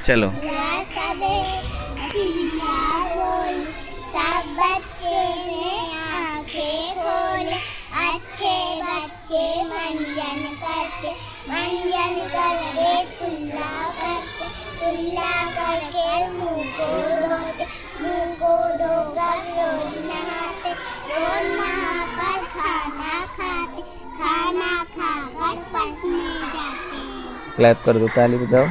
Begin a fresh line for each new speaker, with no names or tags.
चलो।
सब बच्चे ने आंखें खोले, अच्छे बच्चे मंजन करके कुल्ला करके मुंह को धोकर रोज नहाकर खाना खाकर पढ़ने जाते हैं।
क्लैप कर दो, ताली बजाओ।